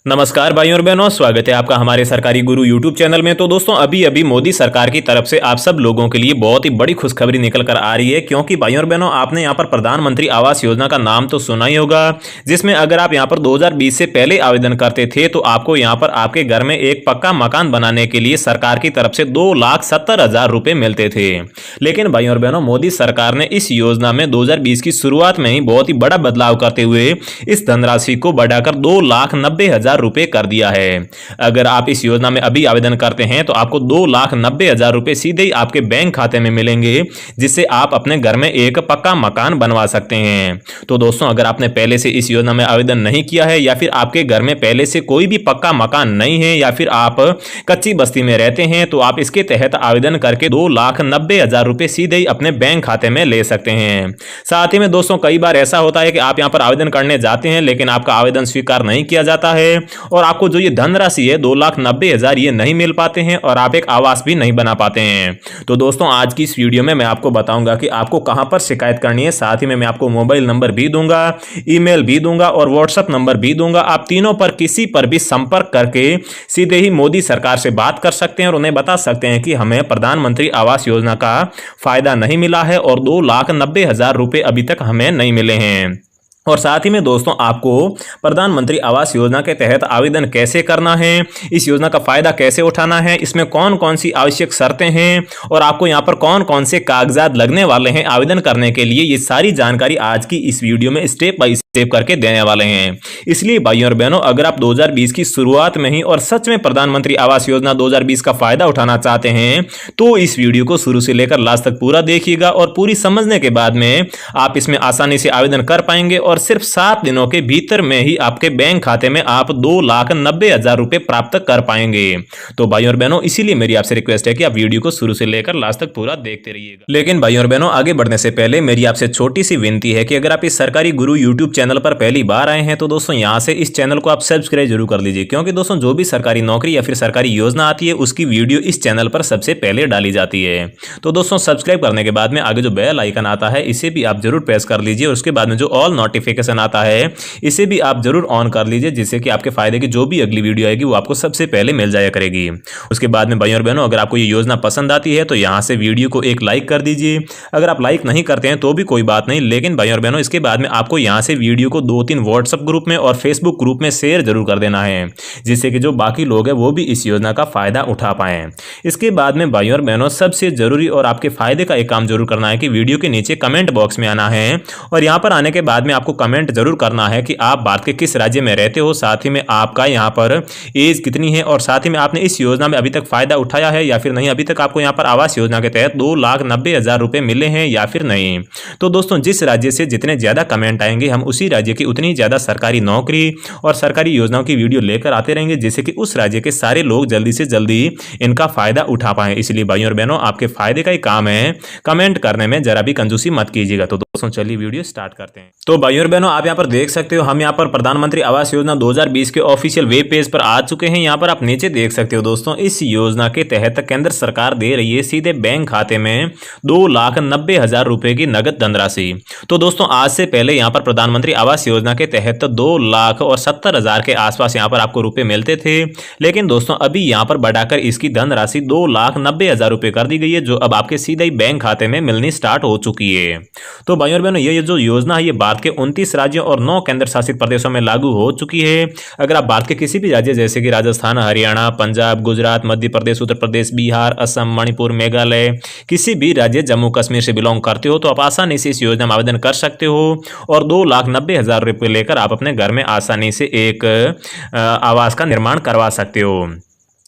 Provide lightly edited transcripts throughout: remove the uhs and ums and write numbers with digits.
नमस्कार भाइयों और बहनों, स्वागत है आपका हमारे सरकारी गुरु यूट्यूब चैनल में। तो दोस्तों अभी अभी मोदी सरकार की तरफ से आप सब लोगों के लिए बहुत ही बड़ी खुशखबरी निकल कर आ रही है, क्योंकि भाइयों और बहनों आपने यहाँ पर प्रधानमंत्री आवास योजना का नाम तो सुना ही होगा, जिसमें अगर आप यहाँ पर 2020 से पहले आवेदन करते थे तो आपको यहाँ पर आपके घर में एक पक्का मकान बनाने के लिए सरकार की तरफ से 2,70,000 रुपए मिलते थे। लेकिन भाइयों और बहनों मोदी सरकार ने इस योजना में 2020 की शुरुआत में ही बहुत ही बड़ा बदलाव करते हुए इस धनराशि को बढ़ाकर 2,90,000 रुपए कर दिया है। अगर आप इस योजना में अभी आवेदन करते हैं तो आपको 2,90,000 रुपए सीधे ही आपके बैंक खाते में मिलेंगे, जिससे आप अपने घर में एक पक्का मकान बनवा सकते हैं। तो दोस्तों अगर आपने पहले से इस योजना में आवेदन नहीं किया है, या फिर आपके घर में पहले से कोई भी पक्का मकान नहीं है, या फिर आप कच्ची बस्ती में रहते हैं, तो आप इसके तहत आवेदन करके 2,90,000 रुपए सीधे ही अपने बैंक खाते में ले सकते हैं। साथ ही में दोस्तों कई बार ऐसा होता है कि आप यहां पर आवेदन करने जाते हैं लेकिन आपका आवेदन स्वीकार नहीं किया जाता है, और आपको जो ये धनराशि है 2,90,000 ये नहीं मिल पाते हैं, और आप एक आवास भी नहीं बना पाते हैं। तो दोस्तों आज की इस वीडियो में मैं आपको बताऊंगा कि आपको कहां पर शिकायत करनी है। साथ ही में मैं आपको मोबाइल नंबर भी दूंगा, ईमेल भी दूंगा और व्हाट्सएप नंबर भी दूंगा। आप तीनों पर किसी पर भी संपर्क करके सीधे ही मोदी सरकार से बात कर सकते हैं और उन्हें बता सकते हैं कि हमें प्रधानमंत्री आवास योजना का फायदा नहीं मिला है और 2,90,000 रुपए अभी तक हमें नहीं मिले हैं। और साथ ही में दोस्तों आपको प्रधानमंत्री आवास योजना के तहत आवेदन कैसे करना है, इस योजना का फायदा कैसे उठाना है, इसमें कौन कौन सी आवश्यक शर्तें हैं और आपको यहां पर कौन कौन से कागजात लगने वाले हैं आवेदन करने के लिए, ये सारी जानकारी आज की इस वीडियो में स्टेप बाय स्टेप करके देने वाले हैं। इसलिए भाइयों और बहनों अगर आप 2020 की शुरुआत में ही और सच में प्रधानमंत्री आवास योजना 2020 का फायदा उठाना चाहते हैं तो इस वीडियो को शुरू से लेकर लास्ट तक पूरा देखिएगा, और पूरी समझने के बाद में आप इसमें आसानी से आवेदन कर पाएंगे और सिर्फ 7 दिनों के भीतर में ही आपके बैंक खाते में आप 2,90,000 रुपए प्राप्त कर पाएंगे। तो भाइयों और बहनों इसीलिए मेरी आपसे रिक्वेस्ट है कि आप वीडियो को शुरू से लेकर लास्ट तक पूरा देखते रहिएगा। लेकिन भाइयों और बहनों आगे बढ़ने से पहले मेरी आपसे छोटी सी विनती है कि अगर आप इस सरकारी गुरु यूट्यूब चैनल पर पहली बार आए हैं तो दोस्तों यहां से इस चैनल को आप सब्सक्राइब जरूर कर लीजिए, क्योंकि दोस्तों जो भी सरकारी नौकरी या फिर सरकारी योजना आती है उसकी वीडियो इस चैनल पर सबसे पहले डाली जाती है। तो दोस्तों सब्सक्राइब करने के बाद में आगे जो बेल आइकन आता है इसे भी आप जरूर प्रेस कर लीजिए, और उसके बाद में जो ऑल नोटिफिकेशन आता है इसे भी आप जरूर ऑन कर लीजिए, जिससे कि आपके फायदे की जो भी अगली वीडियो आएगी वो आपको सबसे पहले मिल जाया करेगी। उसके बाद में भाइयों और बहनों अगर आपको ये योजना पसंद आती है तो यहां से वीडियो को एक लाइक कर दीजिए। अगर आप लाइक नहीं करते हैं तो भी कोई बात नहीं, लेकिन भाइयों और बहनों इसके बाद में आपको यहां से वीडियो को 2-3 व्हाट्सएप ग्रुप में और फेसबुक ग्रुप में शेयर जरूर कर देना है, जिससे कि जो बाकी लोग हैं वो भी इस योजना का फायदा उठा पाए। इसके बाद में भाइयों और बहनों सबसे जरूरी और आपके फायदे का एक काम जरूर करना है कि वीडियो के नीचे कमेंट बॉक्स में आना है, और यहां पर आने के बाद में आपको कमेंट जरूर करना है कि आप भारत के किस राज्य में रहते हो, साथ ही में आपका यहां पर एज कितनी है, और साथ ही में आपने इस योजना में अभी तक फायदा उठाया है या फिर नहीं, अभी तक आपको यहां पर आवास योजना के तहत 2,90,000 रुपए मिले हैं या फिर नहीं। तो दोस्तों जिस राज्य से जितने ज्यादा कमेंट आएंगे हम उसी राज्य की उतनी ज्यादा सरकारी नौकरी और सरकारी योजनाओं की वीडियो लेकर आते रहेंगे, जिससे कि उस राज्य के सारे लोग जल्दी से जल्दी इनका फायदा उठा पाए। इसलिए भाइयों और बहनों आपके फायदे का ही काम है, कमेंट करने में जरा भी कंजूसी मत कीजिएगा। तो दोस्तों चलिए वीडियो स्टार्ट करते हैं। तो भाइयों और बहनों आप यहां पर देख सकते हो हम यहां पर प्रधानमंत्री आवास योजना 2020 के ऑफिशियल वेब पेज पर आ चुके हैं। यहां पर आप नीचे देख सकते हो दोस्तों इस योजना के तहत केंद्र सरकार दे रही है सीधे बैंक खाते में 2,90,000 रुपए की नगद धनराशि। तो दोस्तों आज से पहले यहां पर प्रधानमंत्री आवास योजना के तहत 2,70,000 के आसपास यहां पर आपको रुपए मिलते थे, लेकिन दोस्तों अभी यहां पर बढ़ाकर इसकी धनराशि 2,90,000 रुपए कर दी गई है, जो अब आपके सीधे ही बैंक खाते में मिलनी स्टार्ट हो चुकी है। तो भाइयों और बहनों ये जो योजना है ये भारत के 29 राज्यों और 9 केंद्र शासित प्रदेशों में लागू हो चुकी है। अगर आप भारत के किसी भी राज्य जैसे कि राजस्थान, हरियाणा, पंजाब, गुजरात, मध्य प्रदेश, उत्तर प्रदेश, बिहार, असम, मणिपुर, मेघालय, किसी भी राज्य जम्मू कश्मीर से बिलोंग करते हो तो आप आसानी से इस योजना में आवेदन कर सकते हो और 2,90,000 रुपए लेकर आप अपने घर में आसानी से एक आवास का निर्माण करवा सकते हो।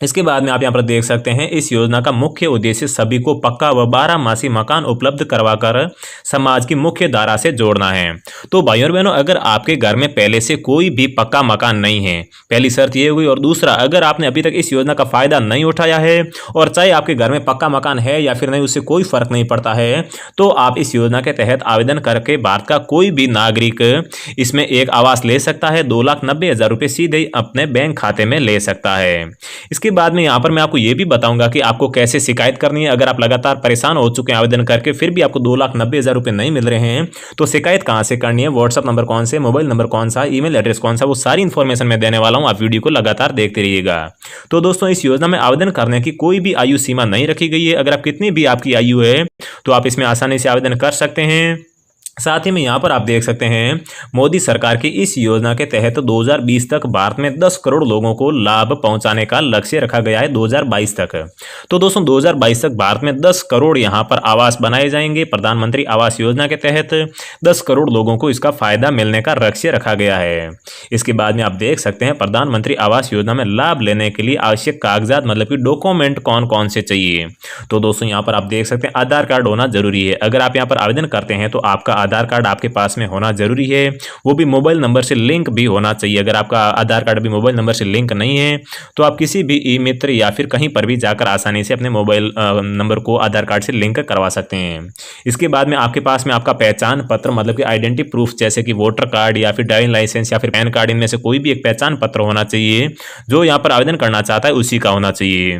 इसके बाद में आप यहां पर देख सकते हैं इस योजना का मुख्य उद्देश्य सभी को पक्का व 12 मकान उपलब्ध करवाकर समाज की मुख्य धारा से जोड़ना है। तो भाइयों और बहनों अगर आपके घर में पहले से कोई भी पक्का मकान नहीं है, पहली शर्त ये हुई, और दूसरा अगर आपने अभी तक इस योजना का फायदा नहीं उठाया है और चाहे आपके घर में पक्का मकान है या फिर नहीं उससे कोई फर्क नहीं पड़ता है, तो आप इस योजना के तहत आवेदन करके भारत का कोई भी नागरिक इसमें एक आवास ले सकता है। 2,90,000 रुपए सीधे अपने बैंक खाते में ले सकता है। इसके इसके बाद में यहाँ पर मैं आपको ये भी बताऊंगा कि आपको कैसे शिकायत करनी है। अगर आप लगातार परेशान हो चुके हैं आवेदन करके फिर भी आपको 2,90,000 रुपये नहीं मिल रहे हैं तो शिकायत कहाँ से करनी है, व्हाट्सअप नंबर कौन से, मोबाइल नंबर कौन सा, ईमेल एड्रेस कौन सा, वो सारी इन्फॉर्मेशन मैं देने वाला हूँ। आप वीडियो को लगातार देखते रहिएगा। तो दोस्तों इस योजना में आवेदन करने की कोई भी आयु सीमा नहीं रखी गई है। अगर आप कितनी भी आपकी आयु है तो आप इसमें आसानी से आवेदन कर सकते हैं। साथ ही में यहाँ पर आप देख सकते हैं मोदी सरकार की इस योजना के तहत 2020 तक भारत में 10 करोड़ लोगों को लाभ पहुंचाने का लक्ष्य रखा गया है 2022 तक। तो दोस्तों 2022 तक भारत में 10 करोड़ यहाँ पर आवास बनाए जाएंगे। प्रधानमंत्री आवास योजना के तहत 10 करोड़ लोगों को इसका फायदा मिलने का लक्ष्य रखा गया है। इसके बाद में आप देख सकते हैं प्रधानमंत्री आवास योजना में लाभ लेने के लिए आवश्यक कागजात मतलब कि डॉक्यूमेंट कौन कौन से चाहिए। तो दोस्तों यहाँ पर आप देख सकते हैं आधार कार्ड होना जरूरी है। अगर आप यहाँ पर आवेदन करते हैं तो आपका आधार कार्ड आपके पास में होना जरूरी है, वो भी मोबाइल नंबर से लिंक भी होना चाहिए। अगर आपका आधार कार्ड भी मोबाइल नंबर से लिंक नहीं है तो आप किसी भी ई मित्र या फिर कहीं पर भी जाकर आसानी से अपने मोबाइल नंबर को आधार कार्ड से लिंक करवा सकते हैं। इसके बाद में आपके पास में आपका पहचान पत्र मतलब कि आइडेंटिटी प्रूफ जैसे कि वोटर कार्ड या फिर ड्राइविंग लाइसेंस या फिर पैन कार्ड, इनमें से कोई भी एक पहचान पत्र होना चाहिए। जो यहाँ पर आवेदन करना चाहता है उसी का होना चाहिए।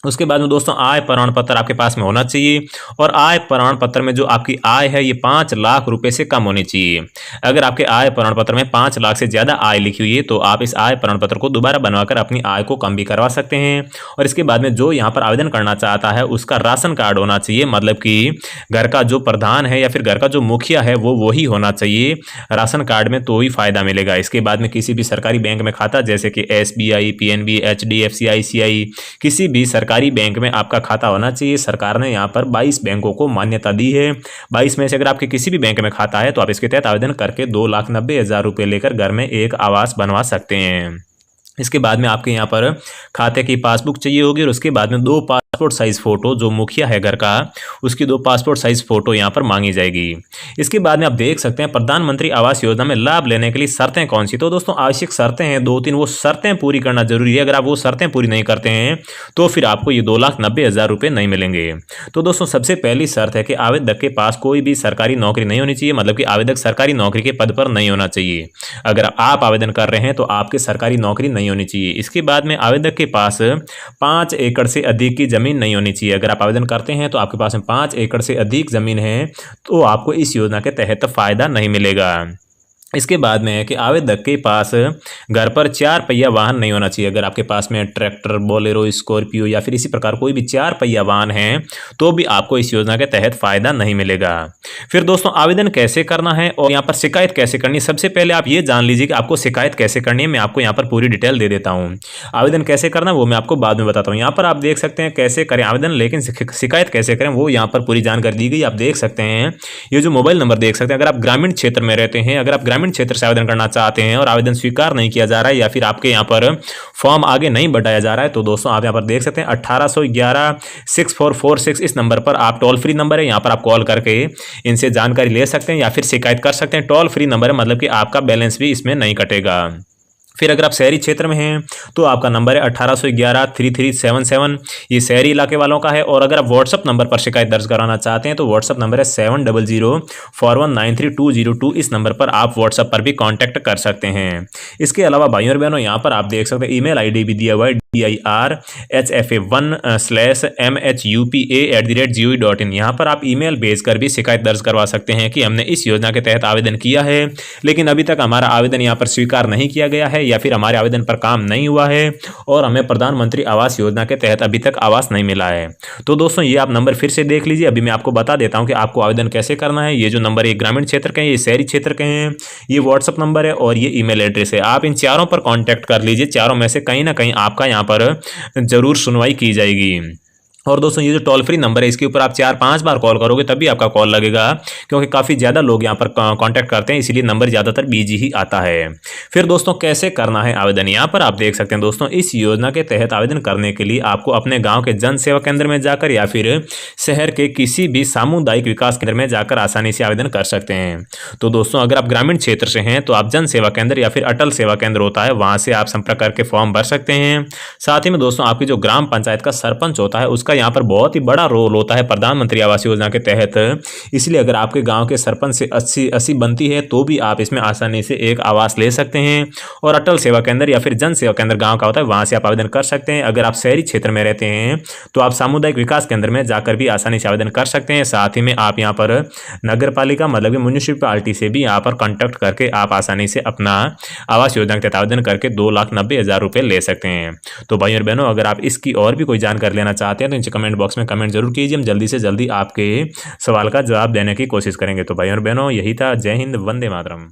उसके बाद में दोस्तों आय प्रमाण पत्र आपके पास में होना चाहिए और आय प्रमाण पत्र में जो आपकी आय है ये 5 लाख रुपए से कम होनी चाहिए। अगर आपके आय प्रमाण पत्र में 5 लाख से ज़्यादा आय लिखी हुई है तो आप इस आय प्रमाण पत्र को दोबारा बनवाकर अपनी आय को कम भी करवा सकते हैं। और इसके बाद में जो यहाँ पर आवेदन करना चाहता है उसका राशन कार्ड होना चाहिए, मतलब कि घर का जो प्रधान है या फिर घर का जो मुखिया है वो वही होना चाहिए राशन कार्ड में, तो ही फायदा मिलेगा। इसके बाद में किसी भी सरकारी बैंक में खाता जैसे कि SBI, PNB, HDFC, ICI, किसी भी सरकारी बैंक में आपका खाता होना चाहिए। सरकार ने यहाँ पर 22 बैंकों को मान्यता दी है। 22 में से अगर आपके किसी भी बैंक में खाता है तो आप इसके तहत आवेदन करके 2,90,000 रुपये लेकर घर में एक आवास बनवा सकते हैं। इसके बाद में आपके यहाँ पर खाते की पासबुक चाहिए होगी और उसके बाद में 2 पासपोर्ट साइज फोटो, जो मुखिया है घर का उसकी 2 पासपोर्ट साइज फोटो यहाँ पर मांगी जाएगी। इसके बाद में आप देख सकते हैं प्रधानमंत्री आवास योजना में लाभ लेने के लिए शर्तें कौन सी। तो दोस्तों आवश्यक शर्तें हैं 2-3, वो शर्तें पूरी करना जरूरी है। अगर आप वो शर्तें पूरी नहीं करते हैं तो फिर आपको ये 2,90,000 रुपये नहीं मिलेंगे। तो दोस्तों सबसे पहली शर्त है कि आवेदक के पास कोई भी सरकारी नौकरी नहीं होनी चाहिए, मतलब कि आवेदक सरकारी नौकरी के पद पर नहीं होना चाहिए। अगर आप आवेदन कर रहे हैं तो आपके सरकारी नौकरी नहीं होनी चाहिए। इसके बाद में आवेदक के पास 5 एकड़ से अधिक की जमीन नहीं होनी चाहिए। अगर आप आवेदन करते हैं तो आपके पास में 5 एकड़ से अधिक जमीन है तो आपको इस योजना के तहत फायदा नहीं मिलेगा। इसके बाद में है कि आवेदक के पास घर पर 4 पहिया वाहन नहीं होना चाहिए। अगर आपके पास में ट्रैक्टर, बोलेरो, स्कॉर्पियो या फिर इसी प्रकार कोई भी 4 पहिया वाहन है तो भी आपको इस योजना के तहत फायदा नहीं मिलेगा। फिर दोस्तों आवेदन कैसे करना है और यहाँ पर शिकायत कैसे करनी है, सबसे पहले आप ये जान लीजिए कि आपको शिकायत कैसे करनी है। मैं आपको यहाँ पर पूरी डिटेल दे देता हूँ। आवेदन कैसे करना है वो मैं आपको बाद में बताता हूँ। यहाँ पर आप देख सकते हैं कैसे करें आवेदन, लेकिन शिकायत कैसे करें वो यहाँ पर पूरी जानकारी दी गई। आप देख सकते हैं ये जो मोबाइल नंबर देख सकते हैं। अगर आप ग्रामीण क्षेत्र में रहते हैं, अगर आप ग्रामीण क्षेत्र से आवेदन करना चाहते हैं और आवेदन स्वीकार नहीं किया जा रहा है या फिर आपके यहाँ पर फॉर्म आगे नहीं बढ़ाया जा रहा है तो दोस्तों आप यहाँ पर देख सकते हैं 1811-6446 इस नंबर पर आप टोल फ्री नंबर है, यहाँ पर आप कॉल करके इनसे जानकारी ले सकते हैं या फिर शिकायत कर सकते हैं। टोल फ्री नंबर है, मतलब कि आपका बैलेंस भी इसमें नहीं कटेगा। फिर अगर आप शहरी क्षेत्र में हैं तो आपका नंबर है 1811-3377, ये शहरी इलाके वालों का है। और अगर आप व्हाट्सअप नंबर पर शिकायत दर्ज कराना चाहते हैं तो व्हाट्सअप नंबर है 7004193202। इस नंबर पर आप व्हाट्सअप पर भी कांटेक्ट कर सकते हैं। इसके अलावा भाइयों और बहनों यहाँ पर आप देख सकते हैं ईमेल ID भी दिया हुआ है dirhfa1/mhupa@gov.in। यहाँ पर आप ईमेल भेजकर भी शिकायत दर्ज करवा सकते हैं कि हमने इस योजना के तहत आवेदन किया है लेकिन अभी तक हमारा आवेदन यहाँ पर स्वीकार नहीं किया गया है या फिर हमारे आवेदन पर काम नहीं हुआ है और हमें प्रधानमंत्री आवास योजना के तहत अभी तक आवास नहीं मिला है। तो दोस्तों ये आप नंबर फिर से देख लीजिए। अभी मैं आपको बता देता हूँ कि आपको आवेदन कैसे करना है। ये जो नंबर है ग्रामीण क्षेत्र के हैं, ये शहरी क्षेत्र के हैं, ये व्हाट्सअप नंबर है और ये ईमेल एड्रेस है। आप इन चारों पर कॉन्टैक्ट कर लीजिए। चारों में से कहीं ना कहीं आपका यहाँ पर जरूर सुनवाई की जाएगी। और दोस्तों ये जो टोल फ्री नंबर है इसके ऊपर आप 4-5 बार कॉल करोगे तभी आपका कॉल लगेगा, क्योंकि काफ़ी ज़्यादा लोग यहाँ पर कांटेक्ट करते हैं, इसीलिए नंबर ज़्यादातर बिजी ही आता है। फिर दोस्तों कैसे करना है आवेदन, यहाँ पर आप देख सकते हैं दोस्तों इस योजना के तहत आवेदन करने के लिए आपको अपने गाँव के जन सेवा केंद्र में जाकर या फिर शहर के किसी भी सामुदायिक विकास केंद्र में जाकर आसानी से आवेदन कर सकते हैं। तो दोस्तों अगर आप ग्रामीण क्षेत्र से हैं तो आप जन सेवा केंद्र या फिर अटल सेवा केंद्र होता है वहाँ से आप संपर्क करके फॉर्म भर सकते हैं। साथ ही में दोस्तों आपकी जो ग्राम पंचायत का सरपंच होता है उसका यहाँ पर बहुत ही बड़ा रोल होता है प्रधानमंत्री आवास योजना के तहत। इसलिए अगर आपके गांव के सरपंच से 80 बनती है तो भी आप इसमें आसानी से एक आवास ले सकते हैं। और अटल सेवा केंद्र या फिर जन सेवा केंद्र गांव का होता है, वहां से आप आवेदन कर सकते हैं। अगर आप शहरी क्षेत्र में रहते हैं तो आप सामुदायिक विकास केंद्र में जाकर भी आसानी से आवेदन कर सकते हैं। साथ ही में आप यहाँ पर नगर पालिका मतलब कि म्यूनिसिपैलिटी से भी यहाँ पर कॉन्टैक्ट करके आप आसानी से अपना आवास योजना के तहत आवेदन करके 2,90,000 रुपये ले सकते हैं। तो भाई और बहनों, अगर आप इसकी और भी कोई जानकारी लेना चाहते हैं तो नीचे कमेंट बॉक्स में कमेंट जरूर कीजिए। हम जल्दी से जल्दी आपके सवाल का जवाब देने की कोशिश करेंगे। तो भाई और बहनों, यही था। जय हिंद, वंदे मातरम।